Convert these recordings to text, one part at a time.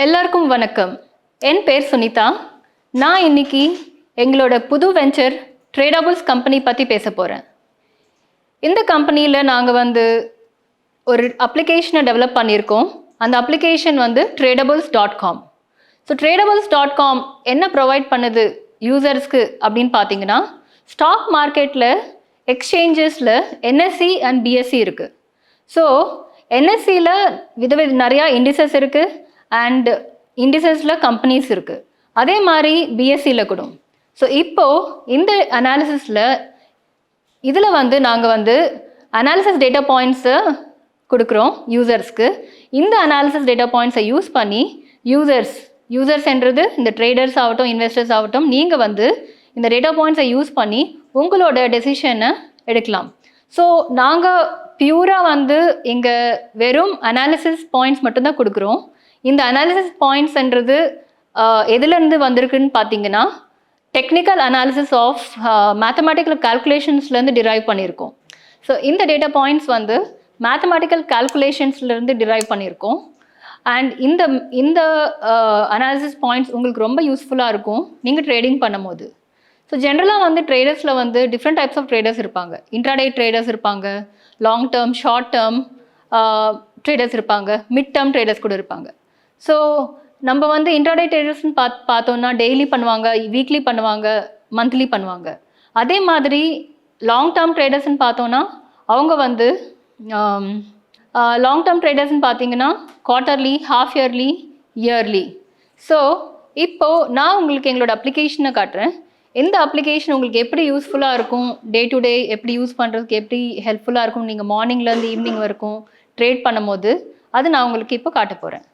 எல்லாருக்கும் வணக்கம். என் பேர் சுனிதா. நான் இன்னைக்கு எங்களோட புது வெஞ்சர் ட்ரேடபுள்ஸ் கம்பெனி பற்றி பேச போகிறேன். இந்த கம்பெனியில் நாங்கள் ஒரு அப்ளிகேஷனை டெவலப் பண்ணியிருக்கோம். அந்த அப்ளிகேஷன் tradables.com. ஸோ tradables.com என்ன ப்ரொவைட் பண்ணுது யூசர்ஸ்க்கு அப்படின்னு பார்த்தீங்கன்னா, ஸ்டாக் மார்க்கெட்டில் எக்ஸ்சேஞ்சஸில் என்எஸ்சி அண்ட் பிஎஸ்சி இருக்குது. ஸோ என்எஸ்சியில் நிறையா இண்டிசஸ் இருக்குது அண்ட் இண்டிசஸில் கம்பெனிஸ் இருக்குது. அதே மாதிரி பிஎஸ்சியில் கூட. ஸோ இப்போது இந்த அனாலிசிஸில் இதில் நாங்கள் அனாலிசிஸ் டேட்டா பாயிண்ட்ஸை கொடுக்குறோம் யூசர்ஸ்க்கு. இந்த அனாலிசிஸ் டேட்டா பாயிண்ட்ஸை யூஸ் பண்ணி யூசர்ஸ்ன்றது இந்த ட்ரேடர்ஸ் ஆகட்டும், இன்வெஸ்டர்ஸ் ஆகட்டும், நீங்கள் இந்த டேட்டா பாயிண்ட்ஸை யூஸ் பண்ணி உங்களோட டெசிஷனை எடுக்கலாம். ஸோ நாங்கள் பியூராக இங்கே வெறும் அனாலிசிஸ் பாயிண்ட்ஸ் மட்டும்தான் கொடுக்குறோம். இந்த அனாலிசிஸ் பாயிண்ட்ஸ்ன்றது எதுலேருந்து வந்திருக்குன்னு பார்த்தீங்கன்னா, டெக்னிக்கல் அனாலிசிஸ் ஆஃப் மேத்தமேட்டிக்கல் கால்குலேஷன்ஸ்லேருந்து டிரைவ் பண்ணியிருக்கோம். ஸோ இந்த டேட்டா பாயிண்ட்ஸ் மேத்தமேட்டிக்கல் கால்குலேஷன்ஸ்லேருந்து டிரைவ் பண்ணியிருக்கோம். அண்ட் இந்த அனாலிசிஸ் பாயிண்ட்ஸ் உங்களுக்கு ரொம்ப யூஸ்ஃபுல்லாக இருக்கும் நீங்கள் ட்ரேடிங் பண்ணும்போது. ஸோ ஜென்ரலாக ட்ரேடர்ஸில் டிஃப்ரெண்ட் டைப்ஸ் ஆஃப் ட்ரேடர்ஸ் இருப்பாங்க. இன்ட்ராடே ட்ரேடர்ஸ் இருப்பாங்க, long term, short term traders இருப்பாங்க, மிட் டேர்ம் ட்ரேடர்ஸ் கூட இருப்பாங்க. ஸோ நம்ம இன்ட்ராடே ட்ரேடர்ஸ்னு பார்த்தோன்னா டெய்லி பண்ணுவாங்க, வீக்லி பண்ணுவாங்க, மந்த்லி பண்ணுவாங்க. அதே மாதிரி லாங் டேர்ம் ட்ரேடர்ஸ்ன்னு பார்த்தோன்னா அவங்க லாங் டேர்ம் ட்ரேடர்ஸ்ன்னு பார்த்தீங்கன்னா quarterly, half yearly, yearly. So இப்போது நான் உங்களுக்கு எங்களோட அப்ளிகேஷனை காட்டுறேன். இந்த அப்ளிகேஷன் உங்களுக்கு எப்படி யூஸ்ஃபுல்லாக இருக்கும், டே டு டே எப்படி யூஸ் பண்ணுறதுக்கு எப்படி ஹெல்ப்ஃபுல்லாக இருக்கும், நீங்கள் மார்னிங்லேருந்து ஈவினிங் வரைக்கும் ட்ரேட் பண்ணும்போது அது நான் உங்களுக்கு இப்போ காட்ட போகிறேன்.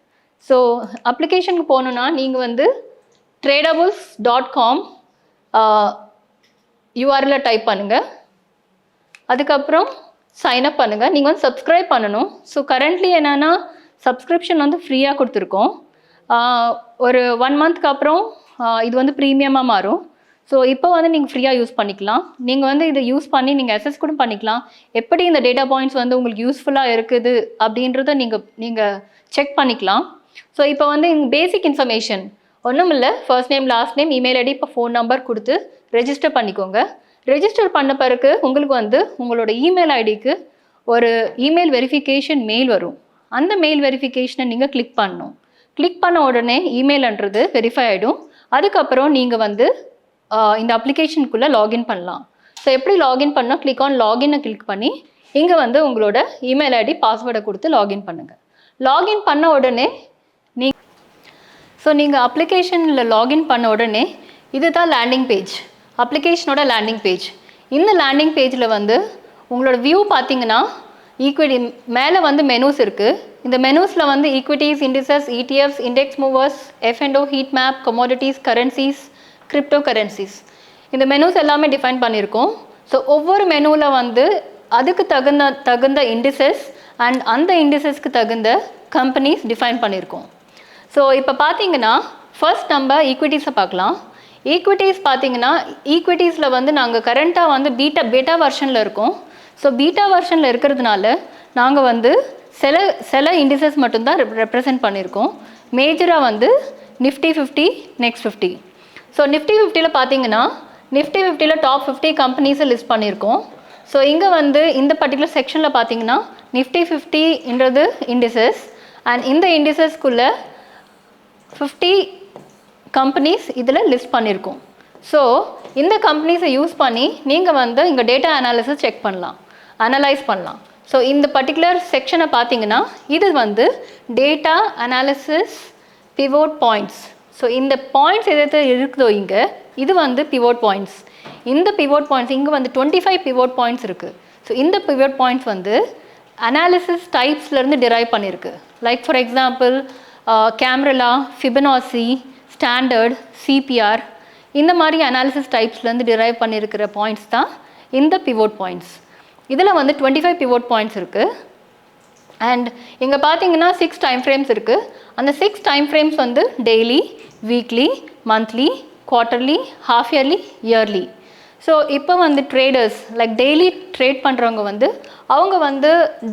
ஸோ அப்ளிகேஷனுக்கு போகணுன்னா நீங்கள் tradables.com யூஆர்எல்ல டைப் பண்ணுங்கள். அதுக்கப்புறம் சைன்அப் பண்ணுங்கள். நீங்கள் சப்ஸ்கிரைப் பண்ணணும். ஸோ கரண்ட்லி என்னென்னா சப்ஸ்கிரிப்ஷன் ஃப்ரீயாக கொடுத்துருக்கோம். ஒரு 1 மந்த்க்கு அப்புறம் இது ப்ரீமியமாக மாறும். ஸோ இப்போ நீங்கள் ஃப்ரீயாக யூஸ் பண்ணிக்கலாம். நீங்கள் இதை யூஸ் பண்ணி நீங்கள் அசஸ் கூட பண்ணிக்கலாம். எப்படி இந்த டேட்டா பாயிண்ட்ஸ் உங்களுக்கு யூஸ்ஃபுல்லாக இருக்குது அப்படின்றத நீங்கள் செக் பண்ணிக்கலாம். ஸோ இப்போ பேசிக் இன்ஃபர்மேஷன் ஒன்றும் இல்லை. First name, last name, email ID, இப்போ ஃபோன் நம்பர் கொடுத்து ரெஜிஸ்டர் பண்ணிக்கோங்க. ரெஜிஸ்டர் பண்ண பிறகு உங்களுக்கு உங்களோட இமெயில் ஐடிக்கு ஒரு இமெயில் வெரிஃபிகேஷன் மெயில் வரும். அந்த மெயில் வெரிஃபிகேஷனை நீங்கள் கிளிக் பண்ணணும். கிளிக் பண்ண உடனே இமெயில்ன்றது வெரிஃபை ஆகிடும். அதுக்கப்புறம் நீங்கள் இந்த அப்ளிகேஷனுக்குள்ளே லாகின் பண்ணலாம். ஸோ எப்படி லாகின் பண்ணால் கிளிக் ஆன் லாகினை கிளிக் பண்ணி இங்கே உங்களோட இமெயில் ஐடி, பாஸ்வேர்டை கொடுத்து லாகின் பண்ணுங்கள். லாகின் பண்ண உடனே நீங்கள் அப்ளிகேஷனில் லாகின் பண்ண உடனே இதுதான் லேண்டிங் பேஜ், அப்ளிகேஷனோட லேண்டிங் பேஜ். இந்த லேண்டிங் பேஜில் உங்களோட வியூ பார்த்தீங்கன்னா ஈக்விட்டி மேலே மெனூஸ் இருக்குது. இந்த மெனூஸில் equities, indices, ETFs, index movers, F and O, heat map, commodities, currencies, crypto currencies, இந்த மெனூஸ் எல்லாமே டிஃபைன் பண்ணியிருக்கோம். ஸோ ஒவ்வொரு மெனுவில் அதுக்கு தகுந்த இண்டிசஸ் அண்ட் அந்த இண்டிசஸ்க்கு தகுந்த கம்பெனிஸ் டிஃபைன் பண்ணியிருக்கோம். ஸோ இப்போ பார்த்தீங்கன்னா ஃபர்ஸ்ட் நம்ம ஈக்விட்டிஸை பார்க்கலாம். ஈக்விட்டிஸ் பார்த்தீங்கன்னா ஈக்விட்டிஸில் நாங்கள் கரண்ட்டாக பீட்டா வெர்ஷனில் இருக்கோம். ஸோ பீட்டா வெர்ஷனில் இருக்கிறதுனால நாங்கள் சில இண்டிசஸ் மட்டும்தான் ரெப்ரசன்ட் பண்ணியிருக்கோம். மேஜராக நிஃப்டி 50, நெக்ஸ்ட் 50. ஸோ நிஃப்டி 50ல் பார்த்தீங்கன்னா நிஃப்டி 50ல் டாப் 50 கம்பெனிஸை லிஸ்ட் பண்ணியிருக்கோம். ஸோ இங்கே இந்த பர்டிகுலர் செக்ஷனில் பார்த்தீங்கன்னா நிஃப்டி 50ன்றது இண்டிசஸ் அண்ட் இந்த இண்டிசஸ்க்குள்ளே 50 கம்பெனிஸ் இதில் லிஸ்ட் பண்ணியிருக்கோம். ஸோ இந்த கம்பெனிஸை யூஸ் பண்ணி நீங்கள் இங்கே டேட்டா அனாலிசிஸ் செக் பண்ணலாம், அனலைஸ் பண்ணலாம். ஸோ இந்த பர்டிகுலர் செக்ஷனை பார்த்தீங்கன்னா இது data analysis pivot points. So இந்த பாயிண்ட்ஸ் எது இருக்குதோ இங்கே இது பிவோட் பாயிண்ட்ஸ். இந்த பிவோட் பாயிண்ட்ஸ் இங்கே 25 பிவோட் பாயிண்ட்ஸ் இருக்குது. ஸோ இந்த பிவோட் பாயிண்ட்ஸ் அனாலிசிஸ் டைப்ஸ்லேருந்து டிரைவ் பண்ணியிருக்கு. Like for example camarilla, fibonacci, standard, CPR, இந்த மாதிரி அனாலிசிஸ் டைப்ஸ்லேருந்து டிரைவ் பண்ணியிருக்கிற பாயிண்ட்ஸ் தான் இந்த பிவோட் பாயிண்ட்ஸ். இதில் 25 பிவோட் பாயிண்ட்ஸ் இருக்குது. அண்ட் இங்கே பார்த்தீங்கன்னா 6 டைம் ஃப்ரேம்ஸ் இருக்குது. அந்த 6 time frames daily, weekly, monthly, quarterly, half yearly, yearly. So இப்போ ட்ரேடர்ஸ் லைக் டெய்லி ட்ரேட் பண்ணுறவங்க அவங்க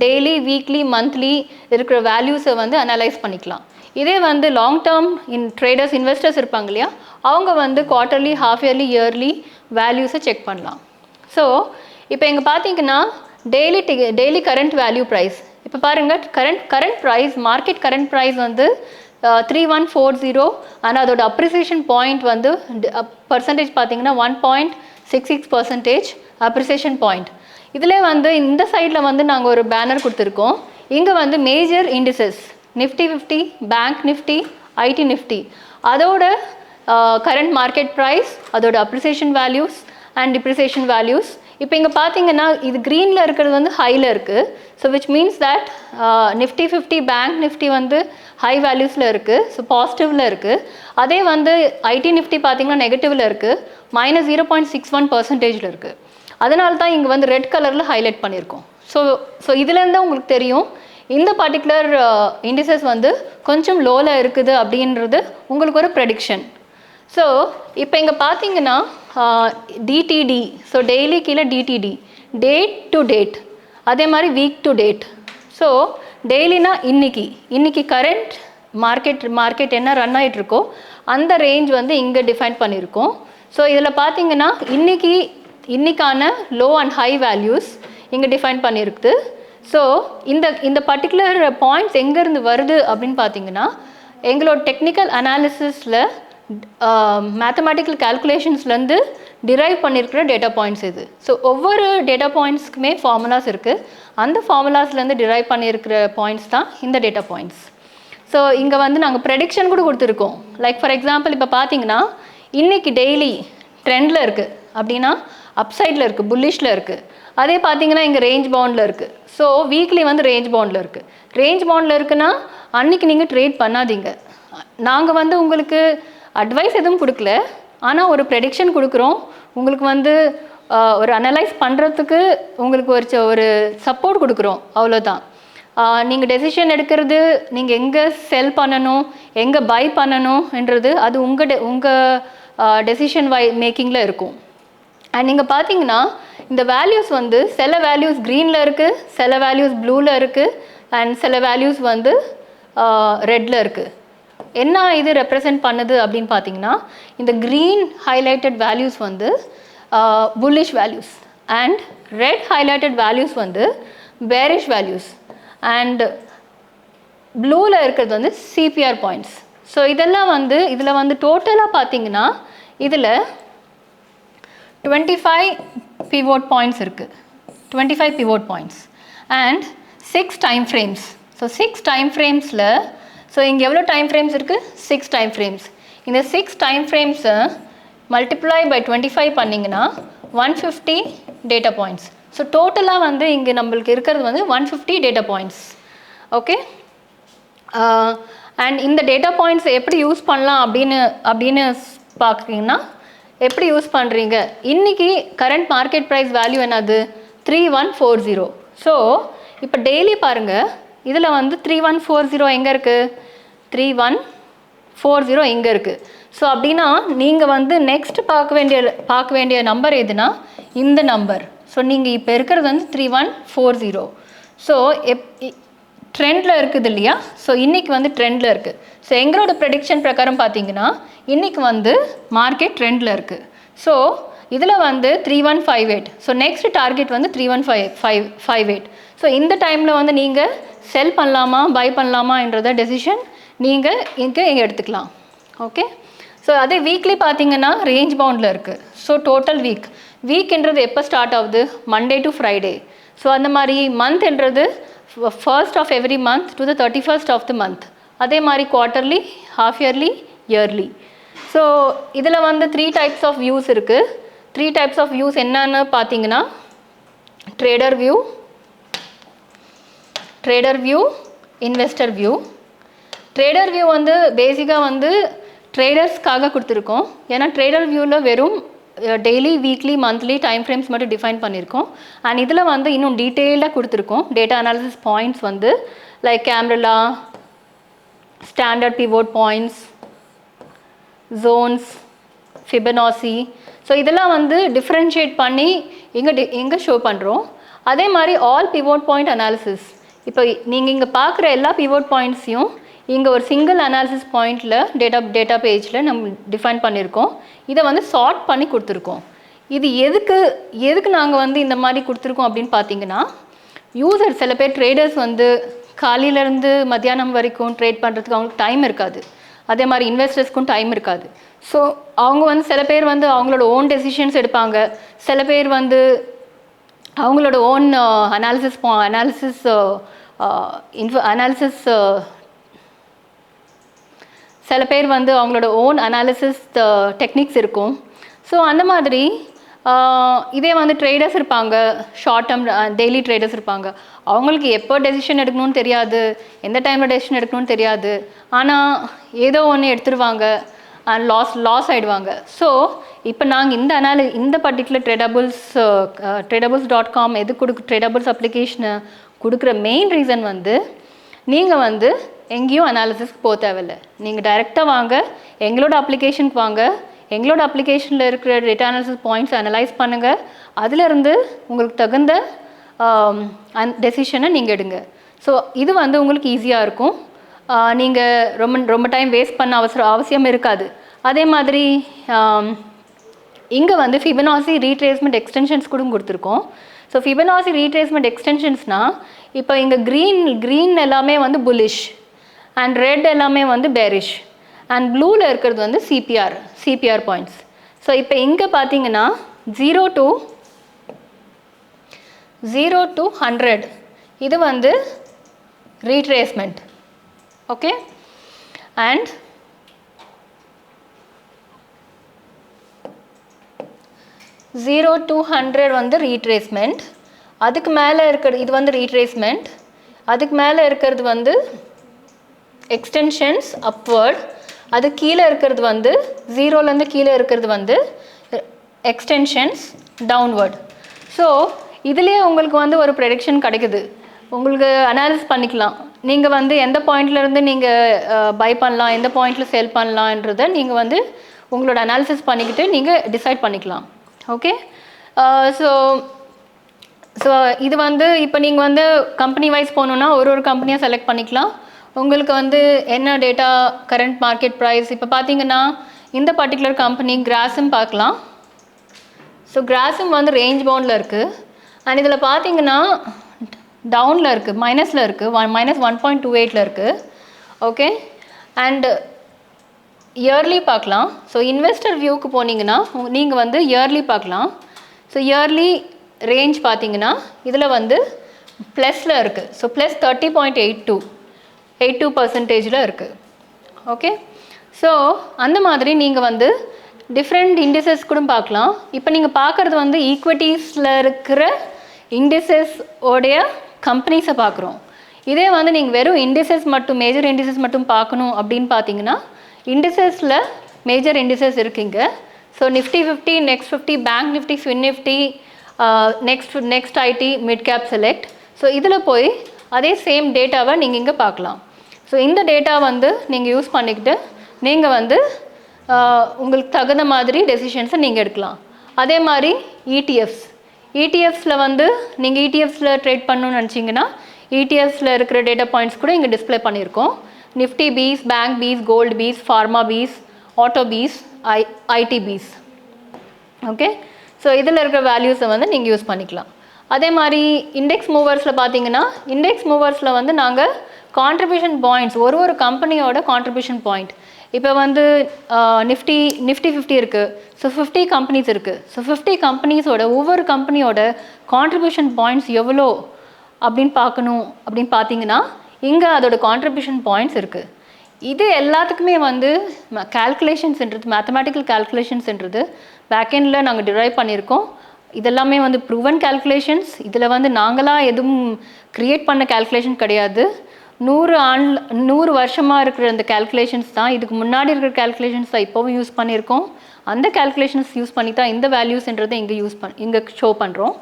டெய்லி, வீக்லி, மந்த்லி இருக்கிற வேல்யூஸை அனலைஸ் பண்ணிக்கலாம். இதே வந்து லாங் டேர்ம் ட்ரேடர்ஸ் இன்வெஸ்டர்ஸ் இருப்பாங்க இல்லையா, அவங்க வந்து குவார்ட்டர்லி, ஹாஃப் இயர்லி, இயர்லி வேல்யூஸை செக் பண்ணலாம். ஸோ இப்போ இங்கே பார்த்தீங்கன்னா டெய்லி கரண்ட் வேல்யூ ப்ரைஸ். இப்போ பாருங்கள், current price, market current price வந்து 3140 அண்ட் அதோட அப்ரிசியேஷன் பாயிண்ட் வந்து பர்சன்டேஜ் பார்த்தீங்கன்னா 1.66% அப்ரிசியேஷன் பாயிண்ட். இதில் வந்து இந்த சைடில் வந்து நாங்கள் ஒரு பேனர் கொடுத்துருக்கோம். இங்கே வந்து major indices Nifty 50, bank Nifty, ID Nifty, அதோட கரண்ட் மார்க்கெட் ப்ரைஸ், அதோட appreciation values and depreciation values. இப்போ இங்கே பார்த்தீங்கன்னா இது க்ரீனில் இருக்கிறது வந்து ஹையில் இருக்குது. So which means that Nifty 50, bank Nifty வந்து ஹை வேல்யூஸில் இருக்குது, ஸோ பாசிட்டிவில் இருக்குது. அதே வந்து ஐடி நிஃப்டி பார்த்தீங்கன்னா நெகட்டிவில் இருக்குது, -0.61% இருக்குது. அதனால தான் இங்கே வந்து ரெட் கலரில் ஹைலைட் பண்ணியிருக்கோம். ஸோ இதுலேருந்து உங்களுக்கு தெரியும் இந்த பர்டிகுலர் இண்டிசஸ் வந்து கொஞ்சம் லோவில் இருக்குது அப்படின்றது உங்களுக்கு ஒரு ப்ரெடிக்ஷன். ஸோ இப்போ இங்கே பார்த்தீங்கன்னா டிடிடி, ஸோ டெய்லி கீழே டிடிடி, டேட் டு டேட், அதே மாதிரி வீக் டு டேட். ஸோ டெய்லினா இன்னைக்கு கரண்ட் மார்க்கெட் என்ன ரன் ஆகிட்ருக்கோ அந்த ரேஞ்ச் வந்து இங்கே டிஃபைன் பண்ணியிருக்கோம். ஸோ இதில் பார்த்தீங்கன்னா இன்னைக்கான லோ அண்ட் ஹை வேல்யூஸ் இங்கே டிஃபைன் பண்ணியிருக்குது. ஸோ இந்த பர்டிகுலர் பாயிண்ட்ஸ் எங்கேருந்து வருது அப்படின்னு பார்த்தீங்கன்னா எங்களோட டெக்னிக்கல் அனாலிசிஸில் மேத்தமேட்டிக்கல் கால்குலேஷன்ஸ்லேருந்து டிரைவ் பண்ணியிருக்கிற டேட்டா பாயிண்ட்ஸ் இது. ஸோ ஒவ்வொரு டேட்டா பாயிண்ட்ஸ்க்குமே ஃபார்முலாஸ் இருக்குது. அந்த ஃபார்முலாஸ்லேருந்து டிரைவ் பண்ணியிருக்கிற பாயிண்ட்ஸ் தான் இந்த டேட்டா பாயிண்ட்ஸ். ஸோ இங்கே வந்து நாங்கள் ப்ரெடிக்ஷன் கூட கொடுத்துருக்கோம். லைக் ஃபார் எக்ஸாம்பிள் இப்போ பார்த்தீங்கன்னா இன்றைக்கி டெய்லி ட்ரெண்டில் இருக்குது அப்படின்னா அப்சைடில் இருக்குது, புல்லிஷில் இருக்குது. அதே பார்த்தீங்கன்னா இங்கே ரேஞ்ச் பவுண்டில் இருக்குது. ஸோ வீக்லி வந்து ரேஞ்ச் பவுண்டில் இருக்குது. ரேஞ்ச் பவுண்டில் இருக்குன்னா அன்றைக்கி நீங்கள் ட்ரேட் பண்ணாதீங்க. நாங்கள் வந்து உங்களுக்கு அட்வைஸ் எதுவும் கொடுக்கல, ஆனால் ஒரு ப்ரெடிக்ஷன் கொடுக்குறோம். உங்களுக்கு வந்து ஒரு அனலைஸ் பண்ணுறதுக்கு உங்களுக்கு ஒரு சப்போர்ட் கொடுக்குறோம், அவ்வளோதான். நீங்கள் டெசிஷன் எடுக்கிறது, நீங்கள் எங்கே செல் பண்ணணும், எங்கே பை பண்ணணும்ன்றது அது உங்கள் டெசிஷன் மேக்கிங்கில் இருக்கும். அண்ட் நீங்கள் பார்த்தீங்கன்னா இந்த வேல்யூஸ் வந்து சில வேல்யூஸ் க்ரீனில் இருக்குது, சில வேல்யூஸ் ப்ளூவில் இருக்குது, அண்ட் சில வேல்யூஸ் வந்து ரெட்டில் இருக்குது. என்ன இது ரெப்ரசன்ட் பண்ணுது அப்படின்னு பார்த்தீங்கன்னா இந்த க்ரீன் ஹைலைட்டட் வேல்யூஸ் வந்து bullish values and red highlighted values வந்து பேரிஷ் வேல்யூஸ் அண்ட் ப்ளூவில் இருக்கிறது வந்து சிபிஆர் பாயிண்ட்ஸ். ஸோ இதெல்லாம் வந்து இதில் வந்து டோட்டலாக பார்த்தீங்கன்னா இதில் 25 pivot points இருக்குது, 25 pivot points and 6 time frames. So 6 time framesல ஸோ இங்கே எவ்வளோ டைம் ஃப்ரேம்ஸ் இருக்குது? 6 டைம் ஃப்ரேம்ஸ். இந்த 6 டைம் ஃப்ரேம்ஸை மல்டிப்ளை பை 25 பண்ணிங்கன்னா 150 டேட்டா பாயிண்ட்ஸ். ஸோ டோட்டலாக வந்து இங்கே நம்மளுக்கு இருக்கிறது வந்து 150 டேட்டா பாயிண்ட்ஸ். ஓகே, அண்ட் இந்த டேட்டா பாயிண்ட்ஸ் எப்படி யூஸ் பண்ணலாம் அப்படின்னு பார்க்குறீங்கன்னா எப்படி யூஸ் பண்ணுறீங்க? இன்றைக்கி கரண்ட் மார்க்கெட் ப்ரைஸ் வேல்யூ என்னது? 3140. ஸோ இப்போ டெய்லி பாருங்கள், இதில் வந்து 3140 எங்கே இருக்குது? 3140 இங்கே இருக்குது. ஸோ அப்படின்னா நீங்கள் வந்து நெக்ஸ்ட் பார்க்க வேண்டிய நம்பர் எதுனா இந்த நம்பர். ஸோ நீங்கள் இப்போ இருக்கிறது வந்து 3140. ஸோ ட்ரெண்டில் இருக்குது இல்லையா? ஸோ இன்றைக்கி வந்து ட்ரெண்டில் இருக்குது. ஸோ எங்களோட ப்ரெடிக்ஷன் பிரகாரம் பார்த்தீங்கன்னா இன்றைக்கி வந்து மார்க்கெட் ட்ரெண்டில் இருக்குது. ஸோ இதில் வந்து 3158. ஸோ நெக்ஸ்ட் டார்கெட் வந்து 3158. ஸோ இந்த டைமில் வந்து நீங்கள் செல் பண்ணலாமா பை பண்ணலாமான்றத டெசிஷன் நீங்கள் இங்கே எடுத்துக்கலாம். ஓகே, ஸோ அதே வீக்லி பார்த்தீங்கன்னா ரேஞ்ச் பவுண்டில் இருக்குது. ஸோ டோட்டல் வீக்ன்றது எப்போ ஸ்டார்ட் ஆகுது? Monday to Friday. ஸோ அந்த மாதிரி மந்த்ன்றது 1st of every month to the 31st of the month. அதே மாதிரி quarterly, half yearly, yearly. So இதில் வந்து 3 types of views இருக்குது. 3 types of views என்னன்னு பார்த்தீங்கன்னா trader view, investor view. Trader view வந்து பேசிக்காக வந்து ட்ரேடர்ஸ்க்காக கொடுத்துருக்கோம். ஏன்னா ட்ரேடர் வியூவில் வெறும் daily, weekly, monthly time frames மட்டும் டிஃபைன் பண்ணியிருக்கோம். அண்ட் இதில் வந்து இன்னும் டீட்டெயில்டாக கொடுத்துருக்கோம். டேட்டா அனாலிசிஸ் பாயிண்ட்ஸ் வந்து like camarilla, standard pivot points, zones, fibonacci. So இதெல்லாம் வந்து டிஃப்ரென்ஷியேட் பண்ணி இங்கே ஷோ பண்ணுறோம். அதே மாதிரி ஆல் பிவோட் பாயிண்ட் அனாலிசிஸ். இப்போ நீங்கள் இங்கே பார்க்குற எல்லா பிவோட் பாயிண்ட்ஸையும் இங்கே ஒரு சிங்கிள் அனாலிசிஸ் பாயிண்டில் டேட்டா பேஜில் நம்ம டிஃபைன் பண்ணியிருக்கோம். இதை வந்து சார்ட் பண்ணி கொடுத்துருக்கோம். இது எதுக்கு நாங்கள் வந்து இந்த மாதிரி கொடுத்துருக்கோம் அப்படின்னு பார்த்தீங்கன்னா, யூசர் சில பேர் ட்ரேடர்ஸ் வந்து காலையிலேருந்து மத்தியானம் வரைக்கும் ட்ரேட் பண்ணுறதுக்கு அவங்களுக்கு டைம் இருக்காது. அதே மாதிரி இன்வெஸ்டர்ஸ்க்கும் டைம் இருக்காது. ஸோ அவங்க வந்து சில பேர் வந்து அவங்களோட ஓன் டெசிஷன்ஸ் எடுப்பாங்க. சில பேர் வந்து அவங்களோட ஓன் அனாலிசிஸ் சில பேர் வந்து அவங்களோட ஓன் அனாலிசிஸ் டெக்னிக்ஸ் இருக்கும். ஸோ அந்த மாதிரி இதே வந்து ட்ரேடர்ஸ் இருப்பாங்க, ஷார்ட் டேர்ம் டெய்லி ட்ரேடர்ஸ் இருப்பாங்க. அவங்களுக்கு எப்போ டெசிஷன் எடுக்கணும்னு தெரியாது, எந்த டைமில் டெசிஷன் எடுக்கணும்னு தெரியாது. ஆனால் ஏதோ ஒன்று எடுத்துருவாங்க அண்ட் லாஸ் ஆகிடுவாங்க. ஸோ இப்போ நாங்கள் இந்த பர்டிகுலர் ட்ரேடபிள்ஸ்.com ட்ரேடபிள்ஸ் அப்ளிகேஷனை கொடுக்குற மெயின் ரீசன் வந்து நீங்கள் வந்து எங்கேயும் அனாலிசிஸ்க்கு போக தேவையில்லை. நீங்கள் டைரெக்டாக வாங்க, எங்களோட அப்ளிகேஷனுக்கு வாங்க, எங்களோட அப்ளிகேஷனில் இருக்கிற டேட்டா அனாலிசிஸ் பாயிண்ட்ஸ் அனலைஸ் பண்ணுங்கள். அதிலிருந்து உங்களுக்கு தகுந்த டெசிஷனை நீங்கள் எடுங்க. ஸோ இது வந்து உங்களுக்கு ஈஸியாக இருக்கும். நீங்கள் ரொம்ப டைம் வேஸ்ட் பண்ண அவசியம் இருக்காது. அதே மாதிரி இங்கே வந்து ஃபிபனாசி ரீட்ரேஸ்மெண்ட் எக்ஸ்டென்ஷன்ஸ் கூட கொடுத்துருக்கோம். ஸோ ஃபிபனாசி ரீட்ரேஸ்மெண்ட் எக்ஸ்டென்ஷன்ஸ்னால் இப்போ இங்கே க்ரீன் எல்லாமே வந்து புல்லிஷ் அண்ட் ரெட் எல்லாமே வந்து பேரிஷ் அண்ட் ப்ளூவில் இருக்கிறது வந்து சிபிஆர் பாயிண்ட்ஸ். ஸோ இப்போ இங்கே பார்த்தீங்கன்னா 0 to 100 இது வந்து retracement. Okay, and zero to 100 வந்து ரீட்ரேஸ்மெண்ட். அதுக்கு மேலே இருக்கிறது இது வந்து ரீட்ரேஸ்மெண்ட். அதுக்கு மேலே இருக்கிறது வந்து எக்ஸ்டென்ஷன்ஸ் அப்வர்ட். அது கீழே இருக்கிறது வந்து 0லேருந்து கீழே இருக்கிறது வந்து எக்ஸ்டென்ஷன்ஸ் டவுன்வர்ட். ஸோ இதுலேயே உங்களுக்கு வந்து ஒரு ப்ரெடிக்ஷன் கிடைக்குது. உங்களுக்கு அனாலிசிஸ் பண்ணிக்கலாம். நீங்கள் வந்து எந்த பாயிண்ட்லேருந்து நீங்கள் பை பண்ணலாம், எந்த பாயிண்டில் சேல் பண்ணலான்றதை நீங்கள் வந்து உங்களோட அனாலிசிஸ் பண்ணிக்கிட்டு நீங்கள் டிசைட் பண்ணிக்கலாம். ஓகே, ஸோ இது வந்து இப்போ நீங்கள் வந்து கம்பெனி வைஸ் போகணுன்னா ஒரு கம்பெனியாக செலக்ட் பண்ணிக்கலாம். உங்களுக்கு வந்து என்ன டேட்டா, கரண்ட் மார்க்கெட் ப்ரைஸ். இப்போ பார்த்தீங்கன்னா இந்த பர்டிகுலர் கம்பெனி கிராசிம் பார்க்கலாம். ஸோ கிராசிம் வந்து ரேஞ்ச் பவுண்டில் இருக்குது. அண்ட் இதில் பார்த்தீங்கன்னா டவுனில் இருக்குது, மைனஸில் இருக்குது, -1.28 இருக்குது. ஓகே, அண்ட் இயர்லி பார்க்கலாம். ஸோ இன்வெஸ்டர் வியூக்கு போனீங்கன்னா நீங்கள் வந்து இயர்லி பார்க்கலாம். ஸோ இயர்லி ரேஞ்ச் பார்த்தீங்கன்னா இதில் வந்து ப்ளஸில் இருக்குது. ஸோ ப்ளஸ் 30.82% இருக்குது. ஓகே, ஸோ அந்த மாதிரி நீங்கள் வந்து டிஃப்ரெண்ட் இண்டிசஸ் கூட பார்க்கலாம். இப்போ நீங்கள் பார்க்குறது வந்து ஈக்விட்டிஸில் இருக்கிற இண்டிசஸ் உடைய கம்பெனிஸை பார்க்குறோம். இதே வந்து நீங்கள் வெறும் இண்டிசஸ் மட்டும், மேஜர் இண்டிசஸ் மட்டும் பார்க்கணும் அப்படின்னு பார்த்தீங்கன்னா இண்டிசஸில் மேஜர் இண்டிசஸ் இருக்குங்க. So Nifty 50, next 50, bank Nifty, fin Nifty, next IT, mid cap select. So இதில் போய் அதே சேம் டேட்டாவை நீங்கள் இங்கே பார்க்கலாம். ஸோ இந்த டேட்டா வந்து நீங்கள் யூஸ் பண்ணிக்கிட்டு நீங்கள் வந்து உங்களுக்கு தகுந்த மாதிரி டெசிஷன்ஸை நீங்கள் எடுக்கலாம். அதே மாதிரி இடிஎஃப்ஸில் வந்து நீங்கள் இடிஎஃப்ஸில் ட்ரேட் பண்ணணும்னு நினச்சிங்கன்னா இடிஎஃப்ஸில் இருக்கிற டேட்டா பாயிண்ட்ஸ் கூட இங்கே டிஸ்பிளே பண்ணியிருக்கோம். Nifty bees, bank bees, gold bees, pharma bees, auto bees, IT bees. Okay, so இதில் இருக்கிற வேல்யூஸை வந்து நீங்கள் யூஸ் பண்ணிக்கலாம். அதே மாதிரி இண்டெக்ஸ் மூவர்ஸில் பார்த்தீங்கன்னா இண்டெக்ஸ் மூவர்ஸில் வந்து நாங்கள் கான்ட்ரிபியூஷன் பாயிண்ட்ஸ், ஒரு கம்பெனியோட கான்ட்ரிபியூஷன் பாயிண்ட். இப்போ வந்து நிஃப்டி 50 இருக்குது. ஸோ 50 கம்பெனிஸ் இருக்குது. ஸோ 50 கம்பெனிஸோட ஒவ்வொரு கம்பெனியோட கான்ட்ரிபியூஷன் பாயிண்ட்ஸ் எவ்வளோ அப்படின்னு பார்க்கணும். அப்படின்னு பார்த்தீங்கன்னா இங்கே அதோட கான்ட்ரிபியூஷன் பாயிண்ட்ஸ் இருக்குது. இது எல்லாத்துக்குமே வந்து கால்குலேஷன்ஸ்ன்றது, மேத்தமேட்டிக்கல் கால்குலேஷன்ஸ்ன்றது பேக்கெண்டில் நாங்கள் டிரைவ் பண்ணியிருக்கோம். இதெல்லாமே வந்து ப்ரூவன் கால்குலேஷன்ஸ். இதில் வந்து நாங்களாக எதுவும் க்ரியேட் பண்ண கால்குலேஷன் கிடையாது. 100 வருஷமாக இருக்கிற அந்த கால்குலேஷன்ஸ் தான், இதுக்கு முன்னாடி இருக்கிற கால்குலேஷன்ஸ் தான் இப்போவும் யூஸ் பண்ணியிருக்கோம். அந்த கால்குலேஷன்ஸ் யூஸ் பண்ணி தான் இந்த வேல்யூஸ்ன்றதை இங்கே ஷோ பண்ணுறோம்.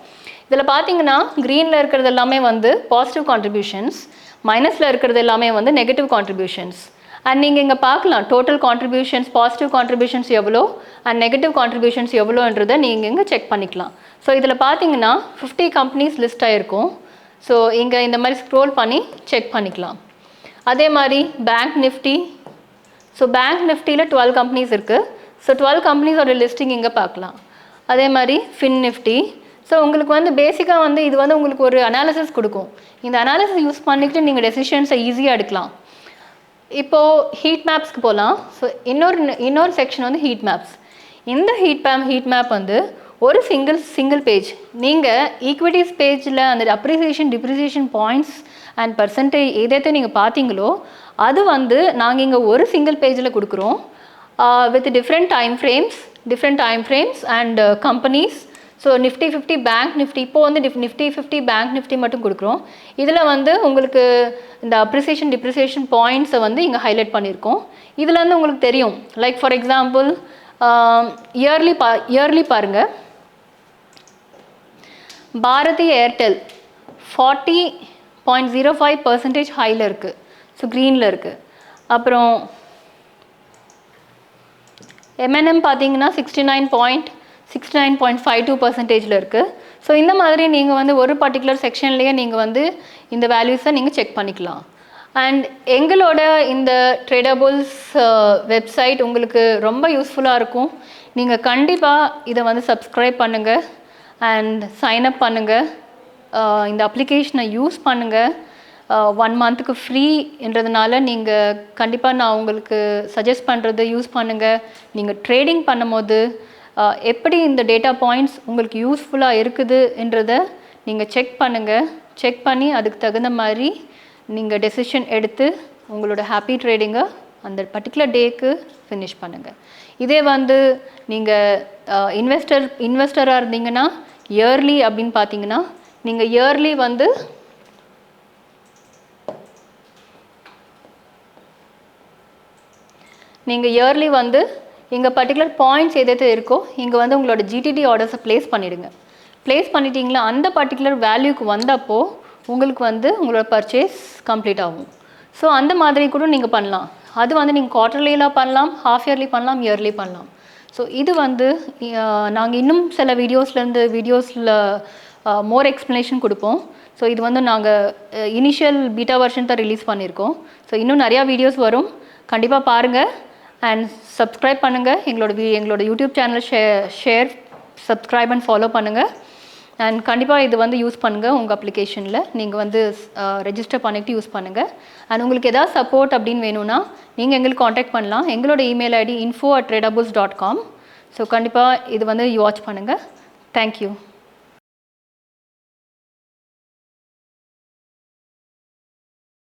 இதில் பார்த்தீங்கன்னா க்ரீனில் இருக்கிறது எல்லாமே வந்து பாசிட்டிவ் கான்ட்ரிபியூஷன்ஸ், மைனஸில் இருக்கிறது எல்லாமே வந்து நெகட்டிவ் கான்ட்ரிபியூஷன்ஸ். அண்ட் நீங்கள் இங்கே பார்க்கலாம் டோட்டல் கான்ட்ரிபியூஷன்ஸ், பாசிட்டிவ் கான்ட்ரிபியூஷன்ஸ் எவ்வளோ அண்ட் நெகட்டிவ் கான்ட்ரிபியூஷன்ஸ் எவ்வளோன்றதை நீங்கள் இங்கே செக் பண்ணிக்கலாம். ஸோ இதில் பார்த்தீங்கன்னா 50 கம்பெனிஸ் லிஸ்ட் ஆகிருக்கும். ஸோ இங்கே இந்த மாதிரி ஸ்க்ரோல் பண்ணி செக் பண்ணிக்கலாம். அதே மாதிரி பேங்க் நிஃப்டி. ஸோ பேங்க் நிஃப்டியில் 12 கம்பெனிஸ் இருக்குது. ஸோ 12 கம்பெனிஸோட லிஸ்டிங் இங்கே பார்க்கலாம். அதே மாதிரி ஃபின் நிஃப்டி. ஸோ உங்களுக்கு வந்து பேசிக்காக வந்து இது வந்து உங்களுக்கு ஒரு அனாலிசிஸ் கொடுக்கும். இந்த அனாலிசிஸ் யூஸ் பண்ணிக்கிட்டு நீங்கள் டெசிஷன்ஸை ஈஸியாக எடுக்கலாம். இப்போது ஹீட் மேப்ஸ்க்கு போகலாம். ஸோ இன்னொரு செக்ஷன் வந்து ஹீட் மேப்ஸ். இந்த ஹீட் மேப் வந்து ஒரு சிங்கிள் பேஜ். நீங்கள் ஈக்விட்டிஸ் பேஜில் அந்த appreciation depreciation points and percentage எதை நீங்கள் பார்த்தீங்களோ அது வந்து நாங்கள் இங்கே ஒரு சிங்கிள் பேஜில் கொடுக்குறோம். With different time frames and companies. So Nifty 50 bank Nifty, இப்போது வந்து நிஃப்டி 50 பேங்க் நிஃப்டி மட்டும் கொடுக்குறோம். இதில் வந்து உங்களுக்கு இந்த அப்ரிசியேஷன் டிப்ரிசியேஷன் பாயிண்ட்ஸை வந்து இங்கே ஹைலைட் பண்ணியிருக்கோம். இதில் வந்து உங்களுக்கு தெரியும், லைக் ஃபார் எக்ஸாம்பிள் இயர்லி பாருங்கள். பாரதி ஏர்டெல் 40.05% ஹையில் இருக்குது. ஸோ க்ரீனில் இருக்குது. அப்புறம் எம்என்எம் பார்த்தீங்கன்னா 69.52% இருக்குது. ஸோ இந்த மாதிரி நீங்கள் வந்து ஒரு பர்டிகுலர் செக்ஷன்லேயே நீங்கள் வந்து இந்த வேல்யூஸை நீங்கள் செக் பண்ணிக்கலாம். அண்ட் எங்களோட இந்த ட்ரேடபுள்ஸ் வெப்சைட் உங்களுக்கு ரொம்ப யூஸ்ஃபுல்லாக இருக்கும். நீங்கள் கண்டிப்பாக இதை வந்து சப்ஸ்கிரைப் பண்ணுங்கள் அண்ட் சைன்அப் பண்ணுங்கள். இந்த அப்ளிகேஷனை யூஸ் பண்ணுங்கள். 1 மந்த்துக்கு ஃப்ரீன்றதுனால நீங்கள் கண்டிப்பாக நான் உங்களுக்கு சஜஸ்ட் பண்ணுறது யூஸ் பண்ணுங்கள். நீங்கள் ட்ரேடிங் பண்ணும்போது எப்படி இந்த டேட்டா பாயிண்ட்ஸ் உங்களுக்கு யூஸ்ஃபுல்லாக இருக்குதுன்றதை நீங்கள் செக் பண்ணுங்கள். செக் பண்ணி அதுக்கு தகுந்த மாதிரி நீங்கள் டெசிஷன் எடுத்து உங்களோட ஹாப்பி ட்ரேடிங்கை அந்த பர்டிகுலர் டேக்கு ஃபினிஷ் பண்ணுங்கள். இதே வந்து நீங்கள் இன்வெஸ்டராக இருந்தீங்கன்னா இயர்லி அப்படின்னு பார்த்தீங்கன்னா நீங்கள் இயர்லி வந்து இங்கே பர்டிகுலர் பாயிண்ட்ஸ் எது இருக்கோ இங்கே வந்து உங்களோட ஜிடிடி ஆர்டர்ஸை ப்ளேஸ் பண்ணிவிடுங்க. ப்ளேஸ் பண்ணிட்டீங்களா அந்த பர்டிகுலர் வேல்யூக்கு வந்தப்போ உங்களுக்கு வந்து உங்களோட பர்ச்சேஸ் கம்ப்ளீட் ஆகும். ஸோ அந்த மாதிரி கூட நீங்கள் பண்ணலாம். அது வந்து நீங்கள் குவார்ட்டர்லியில் பண்ணலாம், ஹாஃப் இயர்லி பண்ணலாம், இயர்லி பண்ணலாம். ஸோ இது வந்து நாங்கள் இன்னும் சில வீடியோஸில் மோர் எக்ஸ்ப்ளனேஷன் கொடுப்போம். ஸோ இது வந்து நாங்கள் இனிஷியல் பீட்டா வெர்ஷன் தான் ரிலீஸ் பண்ணியிருக்கோம். ஸோ இன்னும் நிறையா வீடியோஸ் வரும், கண்டிப்பாக பாருங்கள் அண்ட் சப்ஸ்கிரைப் பண்ணுங்கள். எங்களோட YouTube channel share subscribe and follow பண்ணுங்கள். அண்ட் கண்டிப்பாக இது வந்து யூஸ் பண்ணுங்கள். உங்கள் அப்ளிகேஷனில் நீங்கள் வந்து ரெஜிஸ்டர் பண்ணிவிட்டு யூஸ் பண்ணுங்கள். அண்ட் உங்களுக்கு எதாவது சப்போர்ட் அப்படின்னு வேணும்னா நீங்கள் எங்களுக்கு காண்டாக்ட் பண்ணலாம். எங்களோட இமெயில் ஐடி info@tradeables.com. ஸோ கண்டிப்பாக இது வந்து வாட்ச் பண்ணுங்கள். தேங்க்யூ.